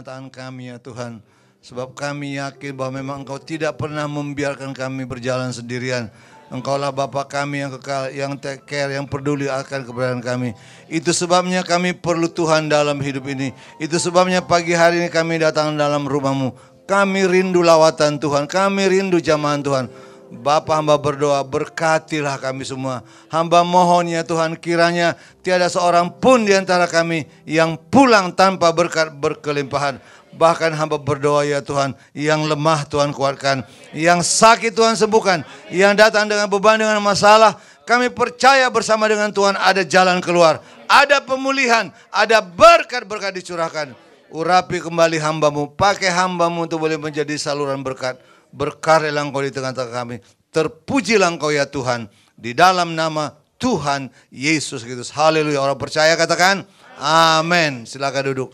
Tahan kami ya Tuhan, sebab kami yakin bahwa memang Engkau tidak pernah membiarkan kami berjalan sendirian. Engkaulah Bapa kami yang kekal, yang take care, yang peduli akan keberadaan kami. Itu sebabnya kami perlu Tuhan dalam hidup ini. Itu sebabnya pagi hari ini kami datang dalam rumah-Mu. Kami rindu lawatan Tuhan, kami rindu jamahan Tuhan. Bapa, hamba berdoa, berkatilah kami semua. Hamba mohon ya Tuhan, kiranya tiada seorang pun di antara kami yang pulang tanpa berkat berkelimpahan. Bahkan hamba berdoa ya Tuhan, yang lemah Tuhan kuatkan, yang sakit Tuhan sembuhkan, yang datang dengan beban, dengan masalah, kami percaya bersama dengan Tuhan ada jalan keluar, ada pemulihan, ada berkat-berkat dicurahkan. Urapi kembali hamba-Mu, pakai hamba-Mu untuk boleh menjadi saluran berkat. Berkaryalah Engkau di tengah-tengah kami. Terpujilah Engkau ya Tuhan, di dalam nama Tuhan Yesus Kristus. Haleluya. Orang percaya katakan amin. Silakan duduk.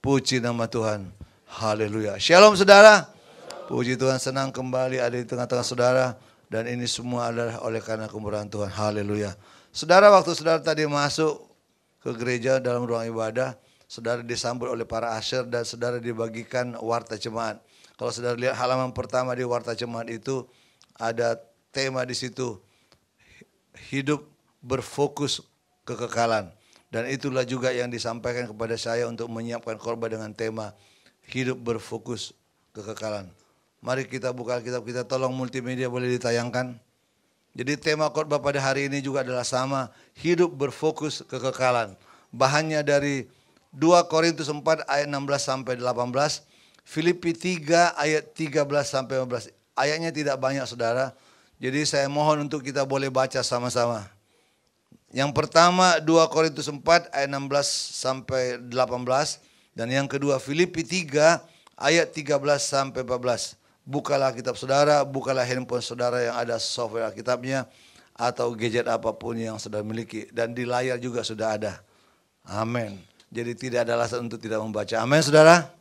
Puji nama Tuhan. Haleluya. Shalom saudara. Puji Tuhan, senang kembali ada di tengah-tengah saudara. Dan ini semua adalah oleh karena kemurahan Tuhan. Haleluya. Saudara, waktu saudara tadi masuk ke gereja dalam ruang ibadah, saudara disambut oleh para usher dan saudara dibagikan warta jemaat. Kalau saudara lihat halaman pertama di warta jemaat itu ada tema di situ, hidup berfokus kekekalan. Dan itulah juga yang disampaikan kepada saya untuk menyiapkan khotbah dengan tema hidup berfokus kekekalan. Mari kita buka Alkitab kita, tolong multimedia boleh ditayangkan. Jadi tema khotbah pada hari ini juga adalah sama, hidup berfokus kekekalan. Bahannya dari 2 Korintus 4 ayat 16 sampai 18. Filipi 3 ayat 13 sampai 15. Ayatnya tidak banyak saudara. Jadi saya mohon untuk kita boleh baca sama-sama. Yang pertama 2 Korintus 4 ayat 16 sampai 18. Dan yang kedua Filipi 3 ayat 13 sampai 14. Bukalah kitab saudara, bukalah handphone saudara yang ada software Alkitabnya atau gadget apapun yang saudara miliki. Dan di layar juga sudah ada. Amin. Jadi tidak ada alasan untuk tidak membaca. Amin saudara.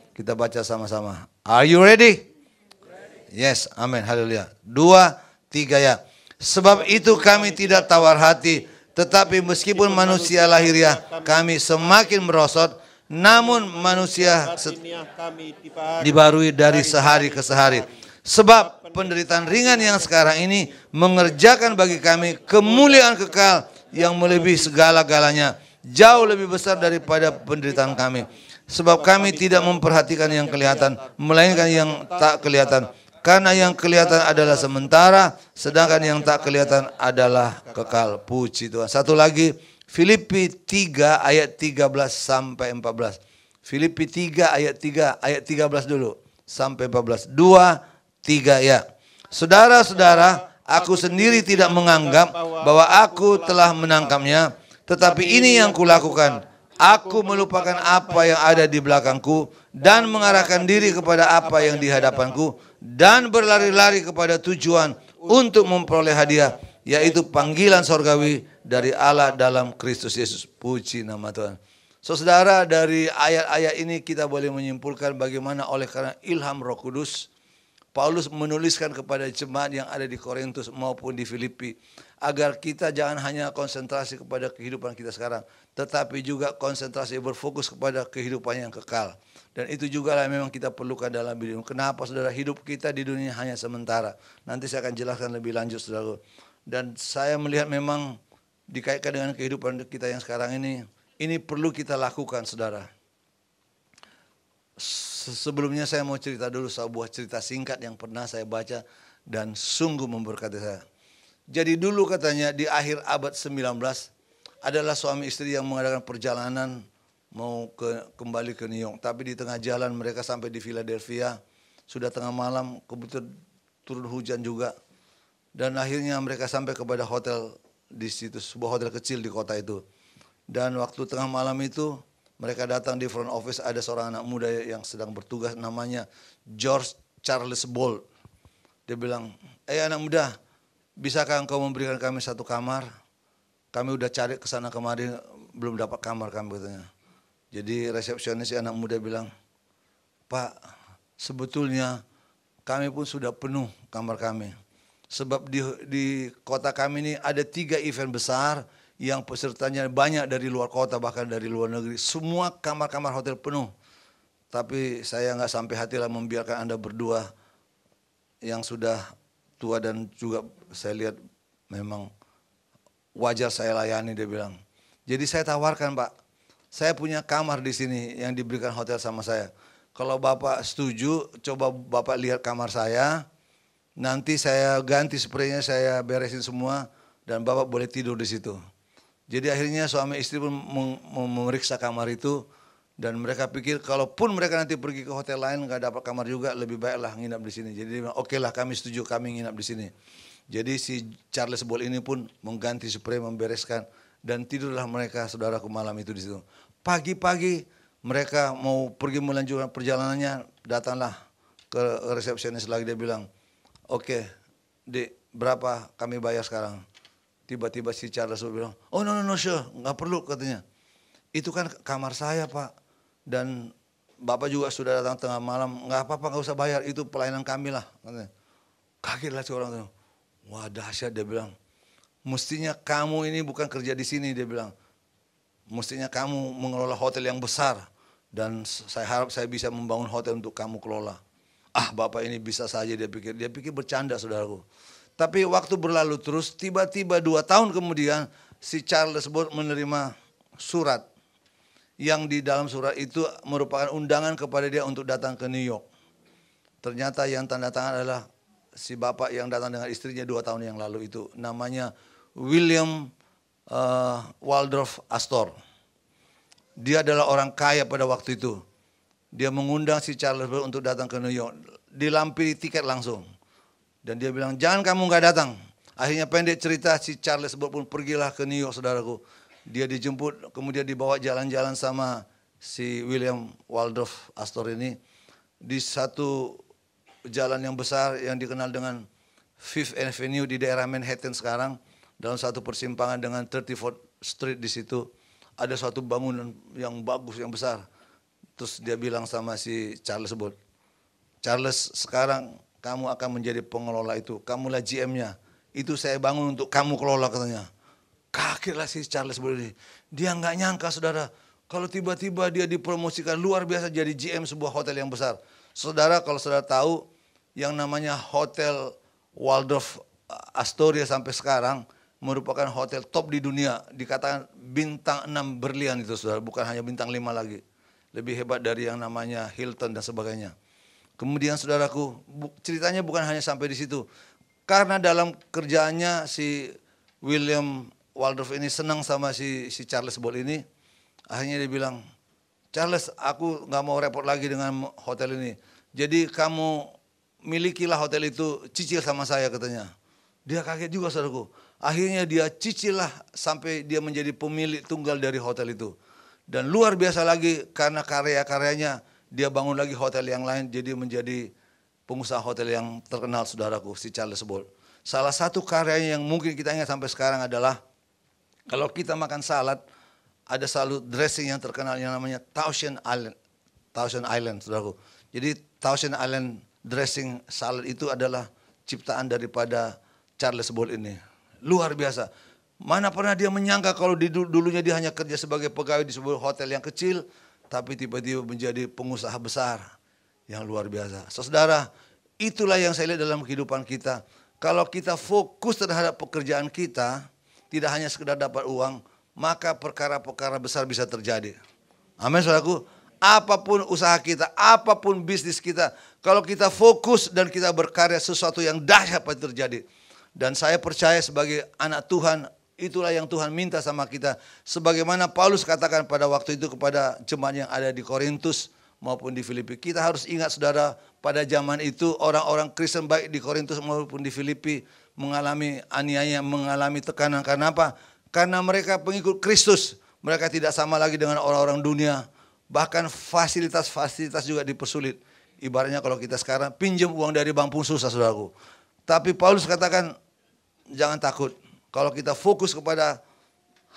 Kita baca sama-sama. Are you ready? Yes, amin, haleluya. 2, 3 ya. Sebab itu kami tidak tawar hati, tetapi meskipun manusia lahiriah kami semakin merosot, namun manusia dibarui dari sehari ke sehari. Sebab penderitaan ringan yang sekarang ini mengerjakan bagi kami kemuliaan kekal yang melebihi segala-galanya, jauh lebih besar daripada penderitaan kami. Sebab kami tidak memperhatikan yang kelihatan, melainkan yang tak kelihatan. Karena yang kelihatan adalah sementara, sedangkan yang tak kelihatan adalah kekal. Puji Tuhan. Satu lagi, Filipi 3 ayat 13 sampai 14. Filipi 3 ayat 13 dulu sampai 14. 2, 3 ya. Saudara-saudara, aku sendiri tidak menganggap bahwa aku telah menangkapnya, tetapi ini yang kulakukan. Aku melupakan apa yang ada di belakangku dan mengarahkan diri kepada apa yang di hadapanku dan berlari-lari kepada tujuan untuk memperoleh hadiah, yaitu panggilan sorgawi dari Allah dalam Kristus Yesus. Puji nama Tuhan. Saudara, dari ayat-ayat ini kita boleh menyimpulkan bagaimana oleh karena ilham Roh Kudus, Paulus menuliskan kepada jemaat yang ada di Korintus maupun di Filipi, agar kita jangan hanya konsentrasi kepada kehidupan kita sekarang, tetapi juga konsentrasi berfokus kepada kehidupan yang kekal. Dan itu juga lah memang kita perlukan dalam hidup. Kenapa saudara? Hidup kita di dunia hanya sementara. Nanti saya akan jelaskan lebih lanjut saudara. Dan saya melihat memang dikaitkan dengan kehidupan kita yang sekarang ini perlu kita lakukan saudara. Sebelumnya saya mau cerita dulu sebuah cerita singkat yang pernah saya baca dan sungguh memberkati saya. Jadi dulu katanya di akhir abad 19 adalah suami istri yang mengadakan perjalanan mau kembali ke New York. Tapi di tengah jalan mereka sampai di Philadelphia, sudah tengah malam, kebetulan turun hujan juga. Dan akhirnya mereka sampai kepada hotel di situ, sebuah hotel kecil di kota itu. Dan waktu tengah malam itu mereka datang di front office, ada seorang anak muda yang sedang bertugas namanya George Charles Bolt. Dia bilang, anak muda, bisakah engkau memberikan kami satu kamar? Kami udah cari kesana kemari, belum dapat kamar kami katanya. Jadi resepsionis anak muda bilang, Pak, sebetulnya kami pun sudah penuh kamar kami. Sebab di kota kami ini ada 3 event besar yang pesertanya banyak dari luar kota bahkan dari luar negeri. Semua kamar-kamar hotel penuh. Tapi saya nggak sampai hati lah membiarkan Anda berdua yang sudah tua dan juga saya lihat memang wajar saya layani, dia bilang. Jadi saya tawarkan, Pak, saya punya kamar di sini yang diberikan hotel sama saya. Kalau Bapak setuju, coba Bapak lihat kamar saya. Nanti saya ganti spraynya, saya beresin semua dan Bapak boleh tidur di situ. Jadi akhirnya suami istri pun memeriksa kamar itu. Dan mereka pikir kalaupun mereka nanti pergi ke hotel lain nggak dapat kamar juga, lebih baiklah nginap di sini. Jadi dia bilang, oke lah kami setuju, kami nginap di sini. Jadi si Charles Boll ini pun mengganti spray, membereskan, dan tidurlah mereka, saudaraku, malam itu di situ. Pagi-pagi mereka mau pergi melanjutkan perjalanannya, datanglah ke resepsionis lagi, dia bilang, oke, Dek, berapa kami bayar sekarang? Tiba-tiba si Charles Boll bilang, oh no, sure, nggak perlu katanya. Itu kan kamar saya, Pak. Dan Bapak juga sudah datang tengah malam, nggak apa-apa, nggak usah bayar, itu pelayanan kami lah. Kagetlah si orang itu. Wah dahsyat, dia bilang. Mestinya kamu ini bukan kerja di sini, dia bilang. Mestinya kamu mengelola hotel yang besar. Dan saya harap saya bisa membangun hotel untuk kamu kelola. Ah, Bapak ini bisa saja, dia pikir. Dia pikir bercanda, saudaraku. Tapi waktu berlalu terus, tiba-tiba 2 tahun kemudian, si Charles Boll menerima surat. Yang di dalam surat itu merupakan undangan kepada dia untuk datang ke New York. Ternyata yang tanda tangan adalah si bapak yang datang dengan istrinya 2 tahun yang lalu itu. Namanya William Waldorf Astor. Dia adalah orang kaya pada waktu itu. Dia mengundang si Charles Boll untuk datang ke New York. Dilampiri tiket langsung. Dan dia bilang, jangan kamu nggak datang. Akhirnya pendek cerita, si Charles Boll pun pergilah ke New York, saudaraku. Dia dijemput, kemudian dibawa jalan-jalan sama si William Waldorf Astor ini. Di satu jalan yang besar yang dikenal dengan Fifth Avenue di daerah Manhattan sekarang. Dalam satu persimpangan dengan 34th Street di situ. Ada suatu bangunan yang bagus, yang besar. Terus dia bilang sama si Charles Boll, Charles, sekarang kamu akan menjadi pengelola itu. Kamulah GM-nya. Itu saya bangun untuk kamu kelola, katanya. Kagetlah si Charles Boll ini. Dia nggak nyangka, saudara, kalau tiba-tiba dia dipromosikan luar biasa jadi GM sebuah hotel yang besar. Saudara, kalau saudara tahu yang namanya Hotel Waldorf Astoria sampai sekarang merupakan hotel top di dunia. Dikatakan bintang 6 berlian itu, saudara, bukan hanya bintang 5 lagi. Lebih hebat dari yang namanya Hilton dan sebagainya. Kemudian saudaraku, ceritanya bukan hanya sampai di situ. Karena dalam kerjaannya si William Waldorf ini senang sama si Charles Boll ini. Akhirnya dia bilang, Charles, aku nggak mau repot lagi dengan hotel ini. Jadi kamu milikilah hotel itu, cicil sama saya, katanya. Dia kaget juga, saudaraku. Akhirnya dia cicil lah sampai dia menjadi pemilik tunggal dari hotel itu. Dan luar biasa lagi, karena karya-karyanya dia bangun lagi hotel yang lain, jadi menjadi pengusaha hotel yang terkenal, saudaraku, si Charles Boll. Salah satu karyanya yang mungkin kita ingat sampai sekarang adalah kalau kita makan salad, ada salad dressing yang terkenal yang namanya Thousand Island, saudaraku. Jadi Thousand Island dressing salad itu adalah ciptaan daripada Charles Boll ini. Luar biasa. Mana pernah dia menyangka kalau dulunya dia hanya kerja sebagai pegawai di sebuah hotel yang kecil, tapi tiba-tiba menjadi pengusaha besar yang luar biasa. Saudara, itulah yang saya lihat dalam kehidupan kita. Kalau kita fokus terhadap pekerjaan kita, tidak hanya sekedar dapat uang, maka perkara-perkara besar bisa terjadi. Amin, saudaraku. Apapun usaha kita, apapun bisnis kita, kalau kita fokus dan kita berkarya, sesuatu yang dahsyat pasti terjadi. Dan saya percaya sebagai anak Tuhan, itulah yang Tuhan minta sama kita. Sebagaimana Paulus katakan pada waktu itu kepada jemaat yang ada di Korintus maupun di Filipi. Kita harus ingat, saudara, pada zaman itu orang-orang Kristen baik di Korintus maupun di Filipi mengalami aniaya, mengalami tekanan. Karena apa? Karena mereka pengikut Kristus. Mereka tidak sama lagi dengan orang-orang dunia. Bahkan fasilitas-fasilitas juga dipersulit. Ibaratnya kalau kita sekarang pinjam uang dari bank pun susah, saudaraku. Tapi Paulus katakan, jangan takut. Kalau kita fokus kepada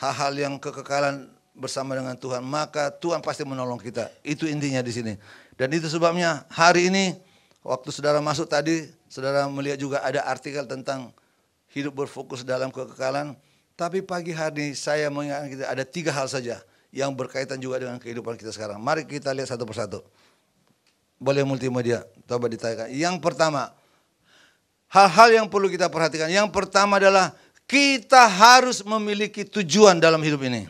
hal-hal yang kekekalan bersama dengan Tuhan, maka Tuhan pasti menolong kita. Itu intinya di sini. Dan itu sebabnya hari ini, waktu saudara masuk tadi, saudara melihat juga ada artikel tentang hidup berfokus dalam kekekalan. Tapi pagi hari saya mengingatkan kita ada 3 hal saja yang berkaitan juga dengan kehidupan kita sekarang. Mari kita lihat satu persatu. Boleh multimedia, coba ditayangkan. Yang pertama, hal-hal yang perlu kita perhatikan. Yang pertama adalah kita harus memiliki tujuan dalam hidup ini.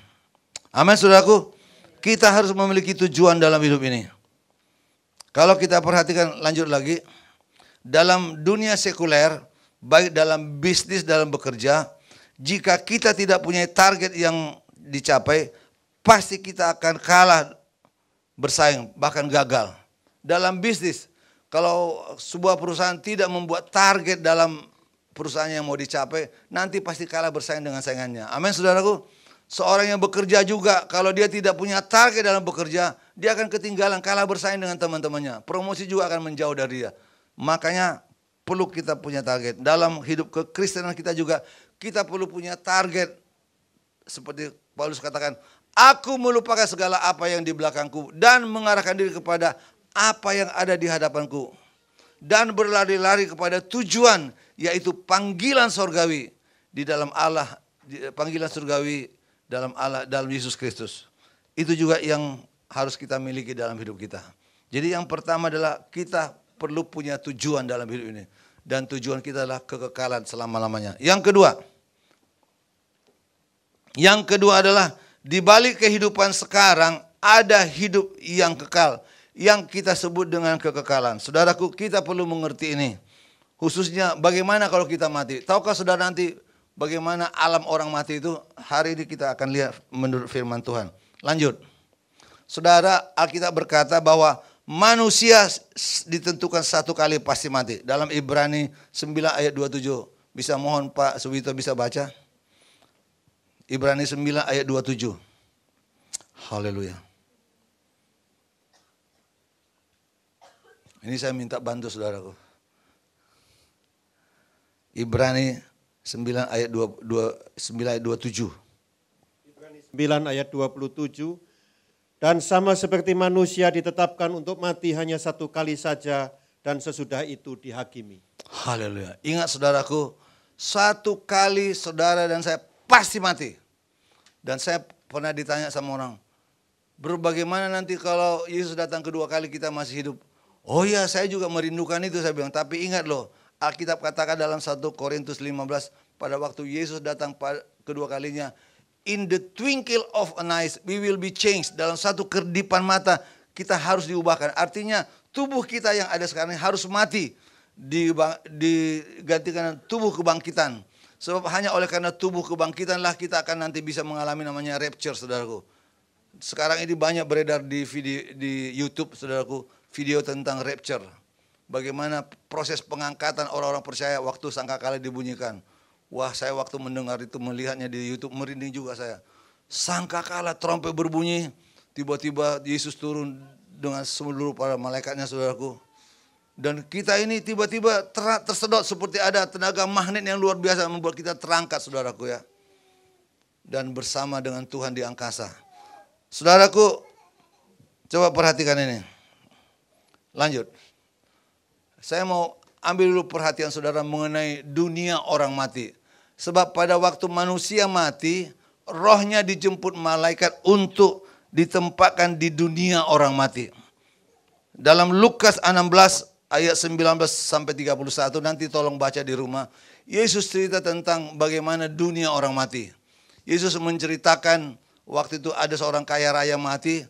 Amin, saudaraku. Kita harus memiliki tujuan dalam hidup ini. Kalau kita perhatikan lanjut lagi, dalam dunia sekuler, baik dalam bisnis, dalam bekerja, jika kita tidak punya target yang dicapai, pasti kita akan kalah bersaing, bahkan gagal. Dalam bisnis, kalau sebuah perusahaan tidak membuat target dalam perusahaan yang mau dicapai, nanti pasti kalah bersaing dengan saingannya. Amin, saudaraku. Seorang yang bekerja juga, kalau dia tidak punya target dalam bekerja, dia akan ketinggalan, kalah bersaing dengan teman-temannya. Promosi juga akan menjauh dari dia. Makanya perlu kita punya target. Dalam hidup kekristenan kita juga, kita perlu punya target. Seperti Paulus katakan, aku melupakan segala apa yang di belakangku dan mengarahkan diri kepada apa yang ada di hadapanku. Dan berlari-lari kepada tujuan, yaitu panggilan surgawi di dalam Allah, panggilan surgawi dalam Allah, dalam Yesus Kristus. Itu juga yang harus kita miliki dalam hidup kita. Jadi yang pertama adalah kita perlu punya tujuan dalam hidup ini. Dan tujuan kita adalah kekekalan selama-lamanya. Yang kedua adalah di balik kehidupan sekarang ada hidup yang kekal, yang kita sebut dengan kekekalan. Saudaraku, kita perlu mengerti ini. Khususnya bagaimana kalau kita mati. Tahukah saudara nanti bagaimana alam orang mati itu? Hari ini kita akan lihat menurut firman Tuhan. Lanjut. Saudara, Alkitab berkata bahwa manusia ditentukan satu kali pasti mati. Dalam Ibrani 9 ayat 27. Bisa mohon Pak Subito bisa baca? Ibrani 9 ayat 27. Haleluya. Ini saya minta bantu saudaraku. Ibrani 9 ayat 27. Ibrani 9 ayat 27. Dan sama seperti manusia ditetapkan untuk mati hanya satu kali saja dan sesudah itu dihakimi. Haleluya. Ingat saudaraku, satu kali saudara dan saya pasti mati. Dan saya pernah ditanya sama orang, bagaimana nanti kalau Yesus datang kedua kali kita masih hidup? Oh ya, saya juga merindukan itu, saya bilang. Tapi ingat loh, Alkitab katakan dalam 1 Korintus 15, pada waktu Yesus datang kedua kalinya, in the twinkle of an eye we will be changed. Dalam satu kerdipan mata kita harus diubahkan. Artinya tubuh kita yang ada sekarang ini harus mati, digantikan tubuh kebangkitan. Sebab hanya oleh karena tubuh kebangkitanlah kita akan nanti bisa mengalami namanya rapture, saudaraku. Sekarang ini banyak beredar di YouTube, saudaraku, video tentang rapture. Bagaimana proses pengangkatan orang-orang percaya waktu sangkakala dibunyikan. Wah, saya waktu mendengar itu, melihatnya di YouTube, merinding juga saya. Sangkakala trompet berbunyi, tiba-tiba Yesus turun dengan seluruh para malaikatnya, saudaraku. Dan kita ini tiba-tiba tersedot seperti ada tenaga magnet yang luar biasa membuat kita terangkat, saudaraku ya. Dan bersama dengan Tuhan di angkasa. Saudaraku, coba perhatikan ini. Lanjut. Saya mau ambil dulu perhatian saudara mengenai dunia orang mati. Sebab pada waktu manusia mati, rohnya dijemput malaikat untuk ditempatkan di dunia orang mati. Dalam Lukas 16 ayat 19 sampai 31, nanti tolong baca di rumah. Yesus cerita tentang bagaimana dunia orang mati. Yesus menceritakan waktu itu ada seorang kaya raya mati,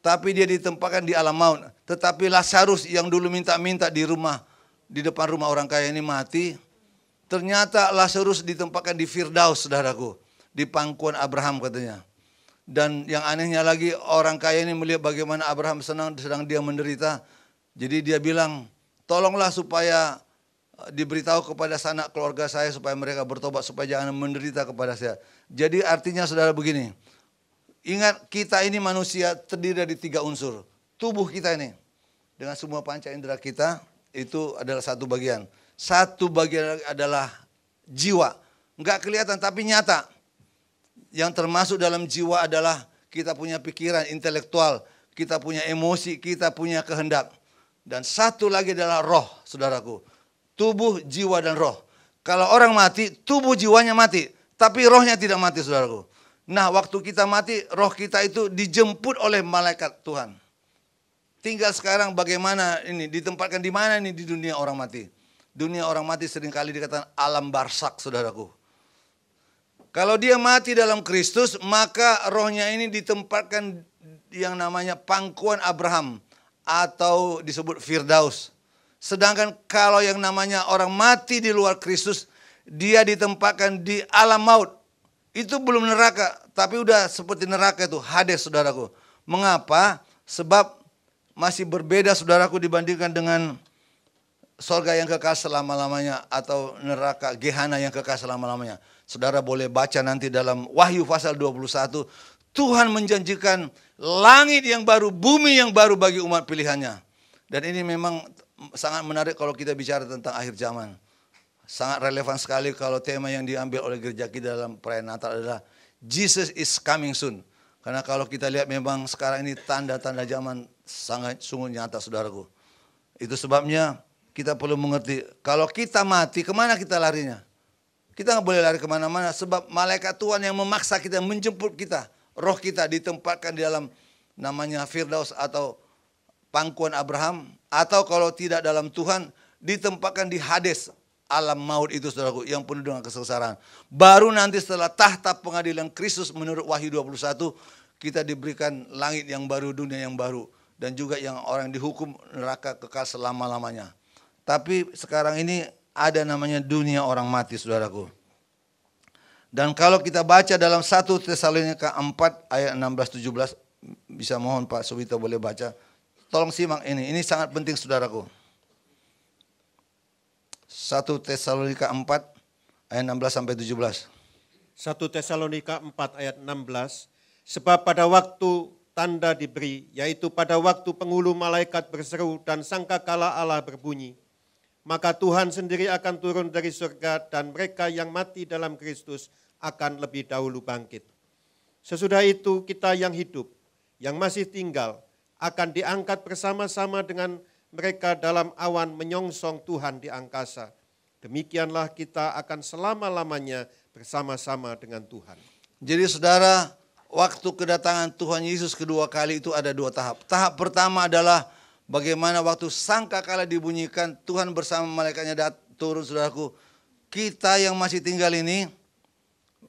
tapi dia ditempatkan di alam maut. Tetapi Lazarus yang dulu minta-minta di rumah, di depan rumah orang kaya ini mati. Ternyata Lazarus ditempatkan di Firdaus, saudaraku. Di pangkuan Abraham katanya. Dan yang anehnya lagi, orang kaya ini melihat bagaimana Abraham senang sedang dia menderita. Jadi dia bilang, tolonglah supaya diberitahu kepada sanak keluarga saya supaya mereka bertobat, supaya jangan menderita kepada saya. Jadi artinya saudara begini, ingat kita ini manusia terdiri dari 3 unsur. Tubuh kita ini dengan semua panca indera kita itu adalah satu bagian. Satu bagian adalah jiwa. Enggak kelihatan tapi nyata. Yang termasuk dalam jiwa adalah kita punya pikiran intelektual, kita punya emosi, kita punya kehendak. Dan satu lagi adalah roh, saudaraku. Tubuh, jiwa, dan roh. Kalau orang mati, tubuh jiwanya mati, tapi rohnya tidak mati, saudaraku. Nah, waktu kita mati, roh kita itu dijemput oleh malaikat Tuhan. tinggal sekarang bagaimana ini, ditempatkan di mana ini di dunia orang mati. Dunia orang mati seringkali dikatakan alam barsak, saudaraku. Kalau dia mati dalam Kristus, maka rohnya ini ditempatkan yang namanya pangkuan Abraham atau disebut Firdaus. Sedangkan kalau yang namanya orang mati di luar Kristus, dia ditempatkan di alam maut. Itu belum neraka, tapi udah seperti neraka itu, Hades, saudaraku. Mengapa? Sebab masih berbeda, saudaraku, dibandingkan dengan sorga yang kekal selama-lamanya atau neraka Gehana yang kekal selama-lamanya. Saudara boleh baca nanti dalam Wahyu pasal 21, Tuhan menjanjikan langit yang baru, bumi yang baru bagi umat pilihannya. Dan ini memang sangat menarik kalau kita bicara tentang akhir zaman. Sangat relevan sekali kalau tema yang diambil oleh gereja kita dalam perayaan Natal adalah Jesus is coming soon. Karena kalau kita lihat memang sekarang ini tanda-tanda zaman sangat sungguh nyata, saudaraku. Itu sebabnya kita perlu mengerti, kalau kita mati, kemana kita larinya? Kita nggak boleh lari kemana-mana, sebab malaikat Tuhan yang memaksa kita, menjemput kita. Roh kita ditempatkan di dalam namanya Firdaus atau pangkuan Abraham. Atau kalau tidak dalam Tuhan, ditempatkan di Hades, alam maut itu, saudaraku, yang penuh dengan kesengsaraan. Baru nanti setelah tahta pengadilan Kristus menurut Wahyu 21, kita diberikan langit yang baru, dunia yang baru. Dan juga yang orang dihukum neraka kekal selama-lamanya. Tapi sekarang ini ada namanya dunia orang mati, saudaraku. Dan kalau kita baca dalam 1 Tesalonika 4 ayat 16-17, bisa mohon Pak Subito boleh baca. Tolong simak ini sangat penting, saudaraku. 1 Tesalonika 4 ayat 16-17. 1 Tesalonika 4 ayat 16, sebab pada waktu tanda diberi, yaitu pada waktu penghulu malaikat berseru dan sangkakala Allah berbunyi, maka Tuhan sendiri akan turun dari surga dan mereka yang mati dalam Kristus akan lebih dahulu bangkit. Sesudah itu kita yang hidup, yang masih tinggal, akan diangkat bersama-sama dengan mereka dalam awan menyongsong Tuhan di angkasa. Demikianlah kita akan selama-lamanya bersama-sama dengan Tuhan. Jadi saudara, waktu kedatangan Tuhan Yesus kedua kali itu ada dua tahap. Tahap pertama adalah bagaimana waktu sangkakala dibunyikan, Tuhan bersama malaikatnya turun, saudaraku. Kita yang masih tinggal ini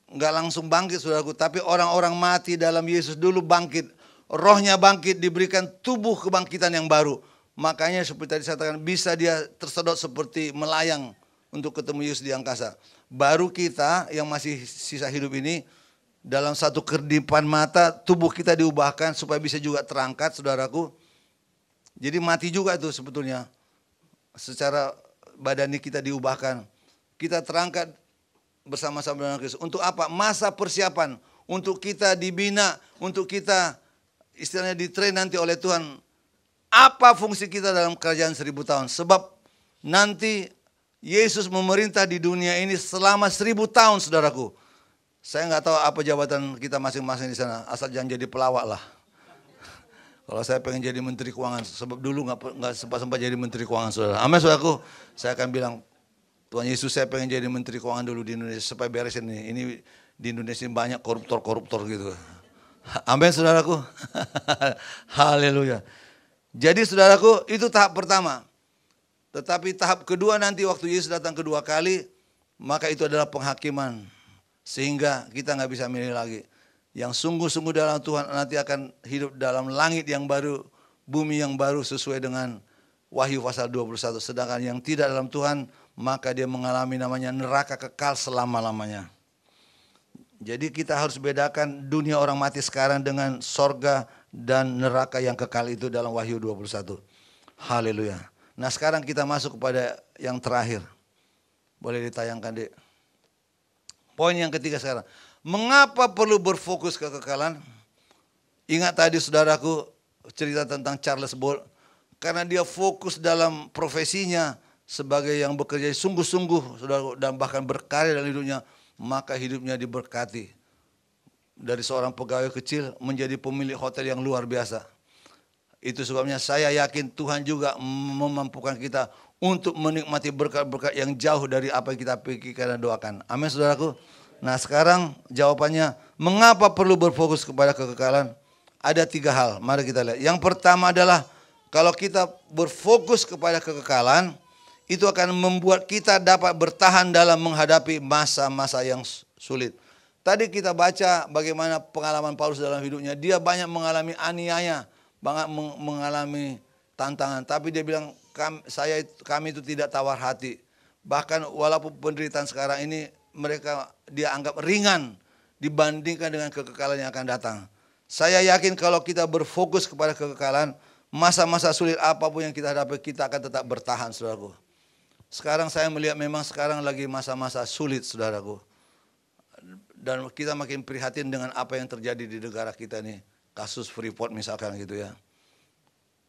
nggak langsung bangkit, saudaraku, tapi orang-orang mati dalam Yesus dulu bangkit. Rohnya bangkit, diberikan tubuh kebangkitan yang baru. Makanya seperti tadi saya katakan, bisa dia tersedot seperti melayang untuk ketemu Yesus di angkasa. Baru kita yang masih sisa hidup ini, dalam satu kedipan mata, tubuh kita diubahkan supaya bisa juga terangkat, saudaraku. Jadi mati juga itu sebetulnya. Secara badani kita diubahkan. Kita terangkat bersama-sama dengan Kristus. Untuk apa? Masa persiapan. Untuk kita dibina, untuk kita istilahnya ditrain nanti oleh Tuhan. Apa fungsi kita dalam kerajaan 1000 tahun? Sebab nanti Yesus memerintah di dunia ini selama 1000 tahun, saudaraku. Saya nggak tahu apa jabatan kita masing-masing di sana, asal jangan jadi pelawak lah. Kalau saya pengen jadi menteri keuangan, sebab dulu nggak sempat jadi menteri keuangan, saudara. Amin, saudaraku. Saya akan bilang, Tuhan Yesus, saya pengen jadi menteri keuangan dulu di Indonesia supaya beresin ini. Ini di Indonesia banyak koruptor gitu. Amin, saudaraku. Haleluya. Jadi saudaraku, itu tahap pertama. Tetapi tahap kedua nanti waktu Yesus datang kedua kali, maka itu adalah penghakiman. Sehingga kita nggak bisa milih lagi. Yang sungguh-sungguh dalam Tuhan nanti akan hidup dalam langit yang baru, bumi yang baru sesuai dengan Wahyu pasal 21. Sedangkan yang tidak dalam Tuhan, maka dia mengalami namanya neraka kekal selama-lamanya. Jadi kita harus bedakan dunia orang mati sekarang dengan sorga dan neraka yang kekal itu dalam Wahyu 21. Haleluya. Nah sekarang kita masuk kepada yang terakhir. Boleh ditayangkan, Dek. Poin yang ketiga sekarang. Mengapa perlu berfokus kekekalan? Ingat tadi saudaraku cerita tentang Charles Bolt. Karena dia fokus dalam profesinya sebagai yang bekerja sungguh-sungguh, saudaraku, dan bahkan berkarya dalam hidupnya. Maka hidupnya diberkati. Dari seorang pegawai kecil menjadi pemilik hotel yang luar biasa. Itu sebabnya saya yakin Tuhan juga memampukan kita untuk menikmati berkat-berkat yang jauh dari apa yang kita pikirkan dan doakan. Amin, saudaraku. Nah sekarang jawabannya, mengapa perlu berfokus kepada kekekalan? Ada 3 hal, mari kita lihat. Yang pertama adalah Kalau kita berfokus kepada kekekalan, itu akan membuat kita dapat bertahan dalam menghadapi masa-masa yang sulit. Tadi kita baca bagaimana pengalaman Paulus dalam hidupnya. Dia banyak mengalami aniaya, banyak mengalami tantangan. Tapi dia bilang, kami itu tidak tawar hati. Bahkan walaupun penderitaan sekarang ini dia anggap ringan dibandingkan dengan kekekalan yang akan datang. Saya yakin kalau kita berfokus kepada kekekalan, masa-masa sulit apapun yang kita hadapi, kita akan tetap bertahan, saudaraku. Sekarang saya melihat memang sekarang lagi masa-masa sulit, saudaraku. Dan kita makin prihatin dengan apa yang terjadi di negara kita nih. Kasus Freeport misalkan gitu ya.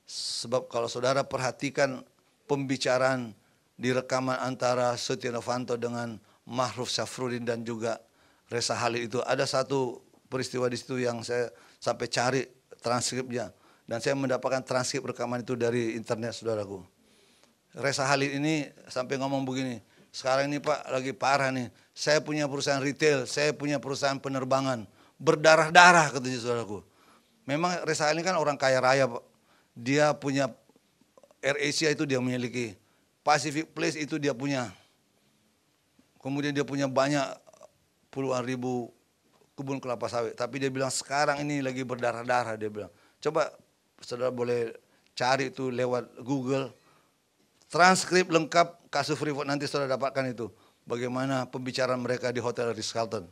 Sebab kalau saudara perhatikan pembicaraan di rekaman antara Setia Novanto dengan Ma'ruf Syafruddin dan juga Reza Khalid itu, ada satu peristiwa di situ yang saya sampai cari transkripnya. Dan saya mendapatkan transkrip rekaman itu dari internet, saudaraku. Reza Khalid ini sampai ngomong begini, sekarang ini Pak lagi parah nih, saya punya perusahaan retail, saya punya perusahaan penerbangan, berdarah-darah katanya, saudaraku. Memang Reza Khalid ini kan orang kaya raya Pak, dia punya AirAsia itu dia memiliki, Pacific Place itu dia punya, kemudian dia punya banyak puluhan ribu kebun kelapa sawit, tapi dia bilang sekarang ini lagi berdarah-darah, dia bilang. Coba saudara boleh cari itu lewat Google, transkrip lengkap kasus Freeport, nanti saudara dapatkan itu. Bagaimana pembicaraan mereka di Hotel Ritz-Carlton.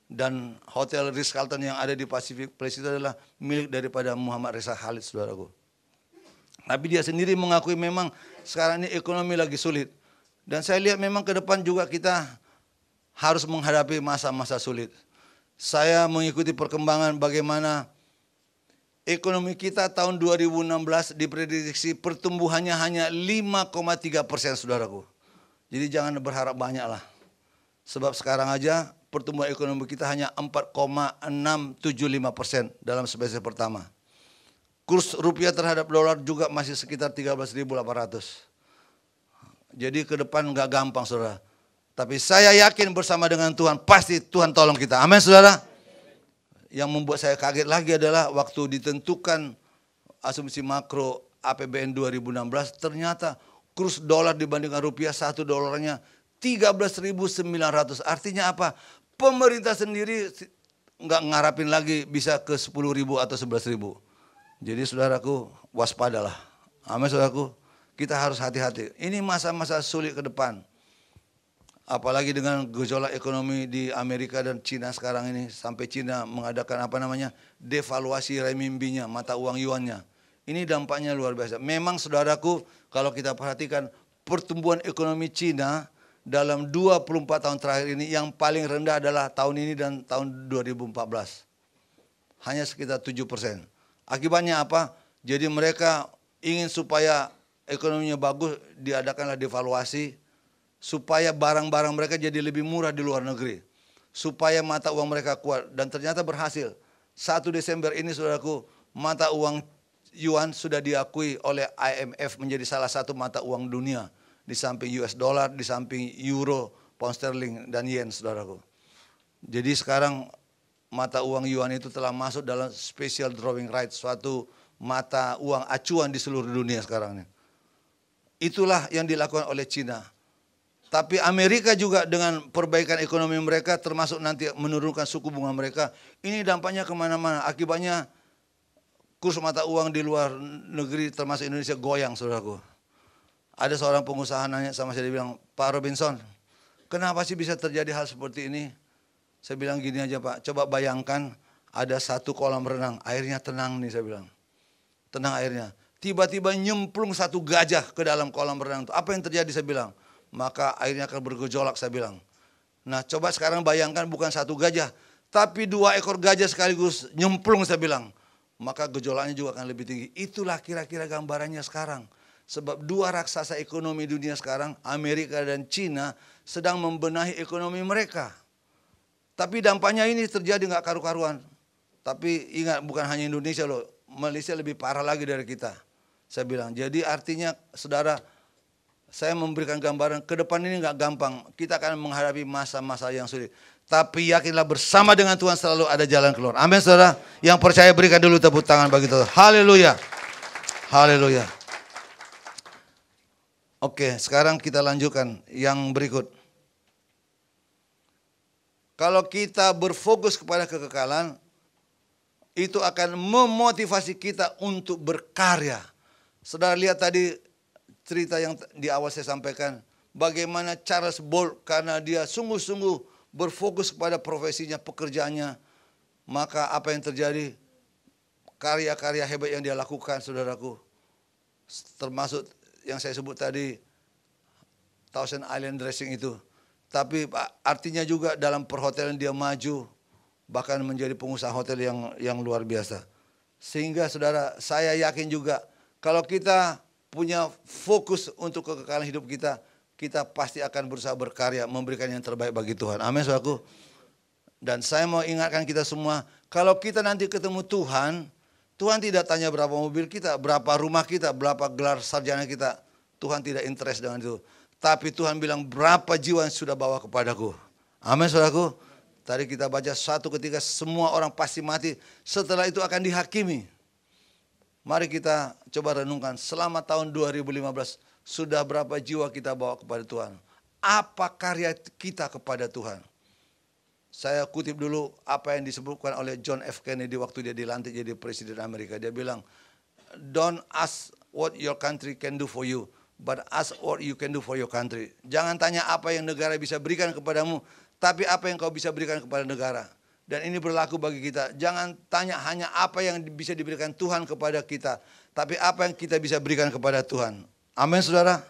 Dan Hotel Ritz-Carlton yang ada di Pacific Place itu adalah milik daripada Muhammad Reza Khalid, saudaraku. Tapi dia sendiri mengakui memang sekarang ini ekonomi lagi sulit. Dan saya lihat memang ke depan juga kita harus menghadapi masa-masa sulit. Saya mengikuti perkembangan bagaimana ekonomi kita tahun 2016 diprediksi pertumbuhannya hanya 5,3%, saudaraku. Jadi jangan berharap banyak lah. Sebab sekarang aja pertumbuhan ekonomi kita hanya 4,675% dalam semester pertama. Kurs rupiah terhadap dolar juga masih sekitar 13.800. Jadi ke depan nggak gampang, saudara. Tapi saya yakin bersama dengan Tuhan, pasti Tuhan tolong kita. Amin, saudara. Yang membuat saya kaget lagi adalah waktu ditentukan asumsi makro APBN 2016, ternyata kurs dolar dibandingkan rupiah, $1 13.900. Artinya apa? Pemerintah sendiri nggak ngarapin lagi bisa ke 10.000 atau 11.000. Jadi saudaraku, waspadalah. Amin, saudaraku. Kita harus hati-hati. Ini masa-masa sulit ke depan. Apalagi dengan gejolak ekonomi di Amerika dan Cina sekarang ini, sampai Cina mengadakan devaluasi renminbinya, mata uang yuannya. Ini dampaknya luar biasa. Memang saudaraku, kalau kita perhatikan pertumbuhan ekonomi Cina dalam 24 tahun terakhir ini yang paling rendah adalah tahun ini dan tahun 2014. Hanya sekitar 7%. Akibatnya apa? Jadi mereka ingin supaya ekonominya bagus, diadakanlah devaluasi, supaya barang-barang mereka jadi lebih murah di luar negeri, supaya mata uang mereka kuat. Dan ternyata berhasil. 1 Desember ini, saudaraku, mata uang yuan sudah diakui oleh IMF menjadi salah satu mata uang dunia, di samping US dollar, di samping euro, pound sterling, dan yen, saudaraku. Jadi sekarang mata uang yuan itu telah masuk dalam special drawing rights, suatu mata uang acuan di seluruh dunia sekarang ini. Itulah yang dilakukan oleh Cina. Tapi Amerika juga dengan perbaikan ekonomi mereka, termasuk nanti menurunkan suku bunga mereka, ini dampaknya kemana-mana. Akibatnya kurs mata uang di luar negeri termasuk Indonesia goyang, saudaraku. Ada seorang pengusaha nanya sama saya, dia bilang, Pak Robinson, kenapa sih bisa terjadi hal seperti ini? Saya bilang gini aja Pak, coba bayangkan ada satu kolam renang, airnya tenang nih, saya bilang. Tenang airnya. Tiba-tiba nyemplung satu gajah ke dalam kolam renang itu. Apa yang terjadi, saya bilang? Maka airnya akan bergejolak, saya bilang. Nah coba sekarang bayangkan bukan satu gajah, tapi 2 ekor gajah sekaligus nyemplung, saya bilang. Maka gejolaknya juga akan lebih tinggi. Itulah kira-kira gambarannya sekarang. Sebab 2 raksasa ekonomi dunia sekarang, Amerika dan Cina, sedang membenahi ekonomi mereka. Tapi dampaknya ini terjadi nggak karu-karuan. Tapi ingat, bukan hanya Indonesia loh, Malaysia lebih parah lagi dari kita. Saya bilang, jadi artinya saudara, saya memberikan gambaran ke depan ini nggak gampang. Kita akan menghadapi masa-masa yang sulit. Tapi yakinlah bersama dengan Tuhan selalu ada jalan keluar. Amin, saudara. Yang percaya berikan dulu tepuk tangan bagi Tuhan. Haleluya. Haleluya. Oke, sekarang kita lanjutkan yang berikut. Kalau kita berfokus kepada kekekalan, itu akan memotivasi kita untuk berkarya. Saudara lihat tadi cerita yang di awal saya sampaikan, bagaimana Charles Bolt karena dia sungguh-sungguh berfokus kepada profesinya, pekerjaannya, maka apa yang terjadi? Karya-karya hebat yang dia lakukan, saudaraku, termasuk yang saya sebut tadi, Thousand Island Dressing itu. Tapi artinya juga dalam perhotelan dia maju, bahkan menjadi pengusaha hotel yang luar biasa. Sehingga saudara, saya yakin juga kalau kita punya fokus untuk kekekalan hidup kita, kita pasti akan berusaha berkarya, memberikan yang terbaik bagi Tuhan. Amin, saudaraku. Dan saya mau ingatkan kita semua, kalau kita nanti ketemu Tuhan, Tuhan tidak tanya berapa mobil kita, berapa rumah kita, berapa gelar sarjana kita. Tuhan tidak interest dengan itu. Tapi Tuhan bilang berapa jiwa yang sudah bawa kepadaku. Amin, saudaraku. Tadi kita baca suatu ketika semua orang pasti mati. Setelah itu akan dihakimi. Mari kita coba renungkan. Selama tahun 2015 sudah berapa jiwa kita bawa kepada Tuhan. Apa karya kita kepada Tuhan. Saya kutip dulu apa yang disebutkan oleh John F. Kennedy waktu dia dilantik jadi Presiden Amerika. Dia bilang, don't ask what your country can do for you, but ask what you can do for your country. Jangan tanya apa yang negara bisa berikan kepadamu, tapi apa yang kau bisa berikan kepada negara. Dan ini berlaku bagi kita. Jangan tanya hanya apa yang bisa diberikan Tuhan kepada kita, tapi apa yang kita bisa berikan kepada Tuhan. Amin, saudara?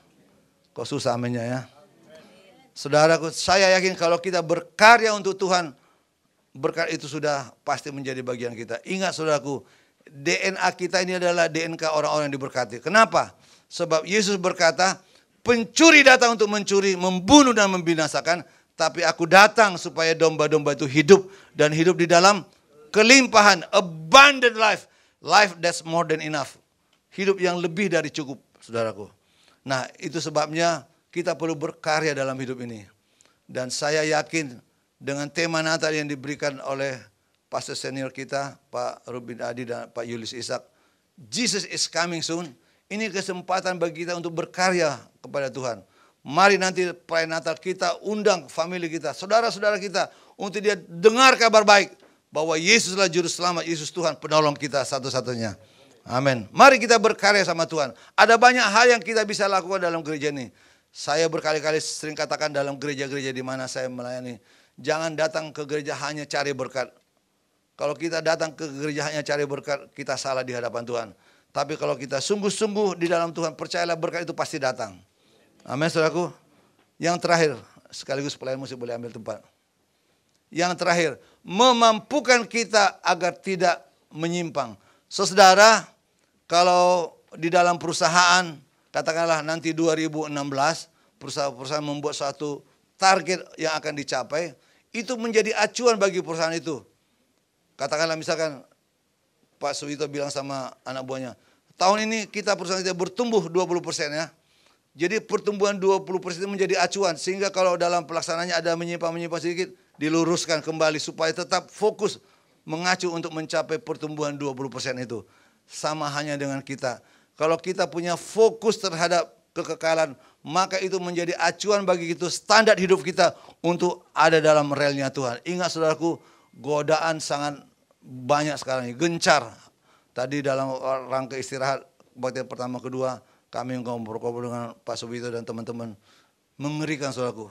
Kok susah aminnya ya? Saudaraku, saya yakin kalau kita berkarya untuk Tuhan, berkat itu sudah pasti menjadi bagian kita. Ingat saudaraku, DNA kita ini adalah DNA orang-orang yang diberkati. Kenapa? Sebab Yesus berkata, pencuri datang untuk mencuri, membunuh dan membinasakan, tapi aku datang supaya domba-domba itu hidup dan hidup di dalam kelimpahan, abundant life, life that's more than enough. Hidup yang lebih dari cukup, saudaraku. Nah, itu sebabnya kita perlu berkarya dalam hidup ini. Dan saya yakin dengan tema Natal yang diberikan oleh pastor senior kita, Pak Rubin Adi dan Pak Yulis Ishak, Jesus is coming soon. Ini kesempatan bagi kita untuk berkarya kepada Tuhan. Mari nanti perayaan Natal kita undang family kita, saudara-saudara kita, untuk dia dengar kabar baik bahwa Yesuslah Juru Selamat, Yesus Tuhan, penolong kita satu-satunya. Amin. Mari kita berkarya sama Tuhan. Ada banyak hal yang kita bisa lakukan dalam gereja ini. Saya berkali-kali sering katakan dalam gereja-gereja di mana saya melayani, jangan datang ke gereja hanya cari berkat. Kalau kita datang ke gereja hanya cari berkat, kita salah di hadapan Tuhan. Tapi kalau kita sungguh-sungguh di dalam Tuhan, percayalah berkat itu pasti datang. Amin, saudaraku. Yang terakhir, sekaligus pelayan musik boleh ambil tempat. Yang terakhir, memampukan kita agar tidak menyimpang. Saudara, kalau di dalam perusahaan, katakanlah nanti 2016, perusahaan membuat suatu target yang akan dicapai, itu menjadi acuan bagi perusahaan itu. Katakanlah misalkan Pak Suwito bilang sama anak buahnya, tahun ini kita perusahaan kita bertumbuh 20% ya. Jadi pertumbuhan 20% itu menjadi acuan, sehingga kalau dalam pelaksanaannya ada menyimpang sedikit, diluruskan kembali supaya tetap fokus mengacu untuk mencapai pertumbuhan 20% itu. Sama hanya dengan kita. Kalau kita punya fokus terhadap kekekalan, maka itu menjadi acuan bagi kita, standar hidup kita untuk ada dalam relnya Tuhan. Ingat saudaraku, godaan sangat banyak sekarang ini, gencar. Tadi dalam rangka istirahat, bakti pertama kedua, kami ngobrol dengan Pak Subito dan teman-teman. Mengerikan saudaraku,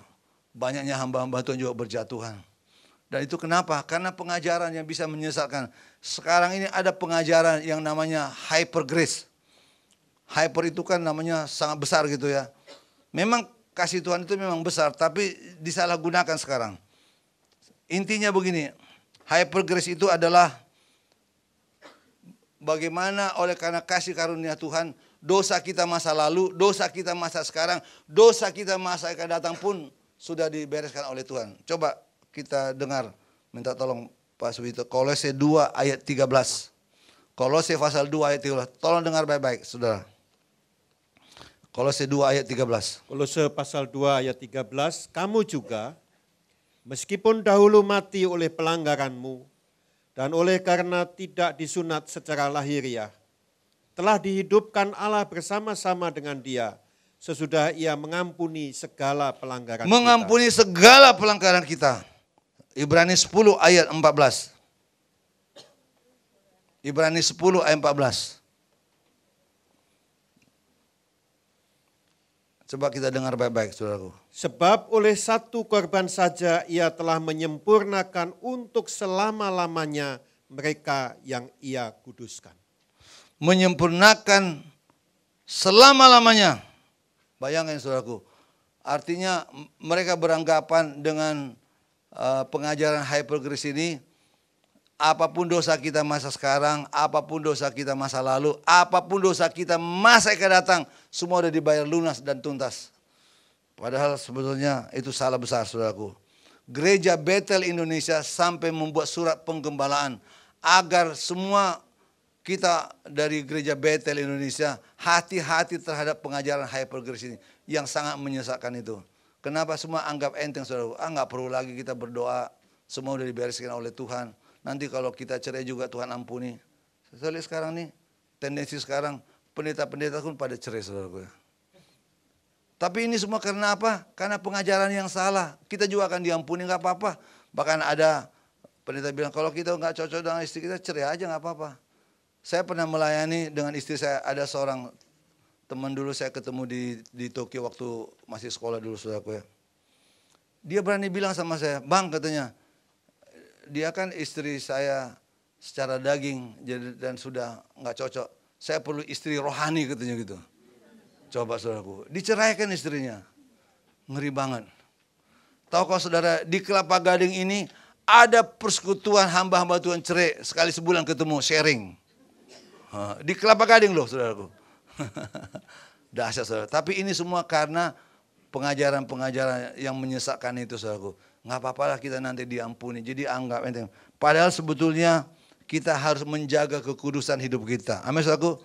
banyaknya hamba-hamba Tuhan juga berjatuhan. Dan itu kenapa? Karena pengajaran yang bisa menyesatkan. Sekarang ini ada pengajaran yang namanya hyper grace. Hyper itu kan namanya sangat besar gitu ya. Memang kasih Tuhan itu memang besar, tapi disalahgunakan sekarang. Intinya begini, hyper grace itu adalah bagaimana oleh karena kasih karunia Tuhan, dosa kita masa lalu, dosa kita masa sekarang, dosa kita masa akan datang pun sudah dibereskan oleh Tuhan. Coba kita dengar, minta tolong Pak Suwito, Kolose 2 ayat 13. Kolose pasal 2 ayat 13. Tolong dengar baik-baik, saudara. Kolose 2 ayat 13. Kolose pasal 2 ayat 13, kamu juga, meskipun dahulu mati oleh pelanggaranmu, dan oleh karena tidak disunat secara lahiriah, telah dihidupkan Allah bersama-sama dengan Dia sesudah Ia mengampuni segala pelanggaran Mengampuni segala pelanggaran kita. Ibrani 10 ayat 14. Ibrani 10 ayat 14. Coba kita dengar baik-baik, saudaraku. Sebab oleh satu korban saja Ia telah menyempurnakan untuk selama-lamanya mereka yang Ia kuduskan. Menyempurnakan selama-lamanya. Bayangkan saudaraku. Artinya mereka beranggapan dengan pengajaran hypergrace ini, apapun dosa kita masa sekarang, apapun dosa kita masa lalu, apapun dosa kita masa akan datang, semua sudah dibayar lunas dan tuntas. Padahal sebetulnya itu salah besar, saudaraku. Gereja Bethel Indonesia sampai membuat surat penggembalaan agar semua kita dari Gereja Bethel Indonesia hati-hati terhadap pengajaran hypergrace ini yang sangat menyesatkan itu. Kenapa semua anggap enteng, saudaraku? Nggak perlu lagi kita berdoa, semua udah dibereskan oleh Tuhan. Nanti kalau kita cerai juga Tuhan ampuni. Saya lihat sekarang nih, tendensi sekarang pendeta-pendeta pun pada cerai, saudaraku. Tapi ini semua karena apa? Karena pengajaran yang salah. Kita juga akan diampuni, nggak apa-apa. Bahkan ada pendeta bilang, kalau kita nggak cocok dengan istri kita, cerai aja nggak apa-apa. Saya pernah melayani dengan istri saya, ada seorang teman dulu saya ketemu di Tokyo waktu masih sekolah dulu, saudaraku ya. Dia berani bilang sama saya, Bang, katanya, dia kan istri saya secara daging dan sudah nggak cocok. Saya perlu istri rohani, katanya gitu. Coba saudaraku, diceraikan istrinya. Ngeri banget. Tahu kau saudara, di Kelapa Gading ini ada persekutuan hamba-hamba Tuhan cerai sekali sebulan ketemu, sharing. Di Kelapa Gading loh, saudaraku. Dahsyat, saudara. Tapi ini semua karena pengajaran-pengajaran yang menyesatkan itu, saudaraku. Nggak apa-apa lah kita nanti diampuni. Jadi anggap enteng. Padahal sebetulnya kita harus menjaga kekudusan hidup kita. Amin, saudaraku.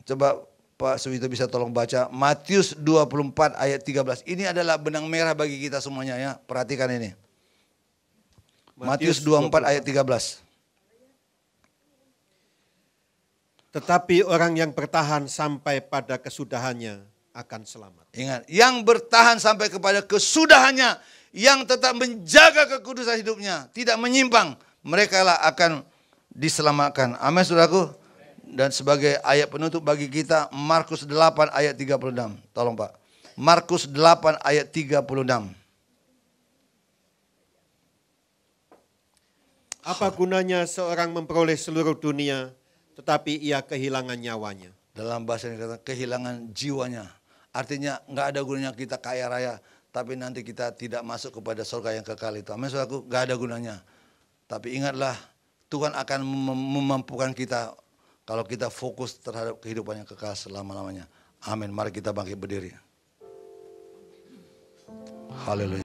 Coba Pak Suwito bisa tolong baca Matius 24 ayat 13. Ini adalah benang merah bagi kita semuanya ya. Perhatikan ini. Matius 24 ayat 13. Tetapi orang yang bertahan sampai pada kesudahannya akan selamat. Ingat, yang bertahan sampai kepada kesudahannya, yang tetap menjaga kekudusan hidupnya, tidak menyimpang, mereka lah akan diselamatkan. Amin, saudaraku. Dan sebagai ayat penutup bagi kita, Markus 8 ayat 36. Tolong Pak. Markus 8 ayat 36. Apa gunanya seorang memperoleh seluruh dunia, tetapi ia kehilangan nyawanya? Dalam bahasa ini kata kehilangan jiwanya. Artinya nggak ada gunanya kita kaya raya, tapi nanti kita tidak masuk kepada surga yang kekal itu. Amin, saudaraku, nggak ada gunanya. Tapi ingatlah, Tuhan akan memampukan kita kalau kita fokus terhadap kehidupan yang kekal selama-lamanya. Amin. Mari kita bangkit berdiri. Haleluya.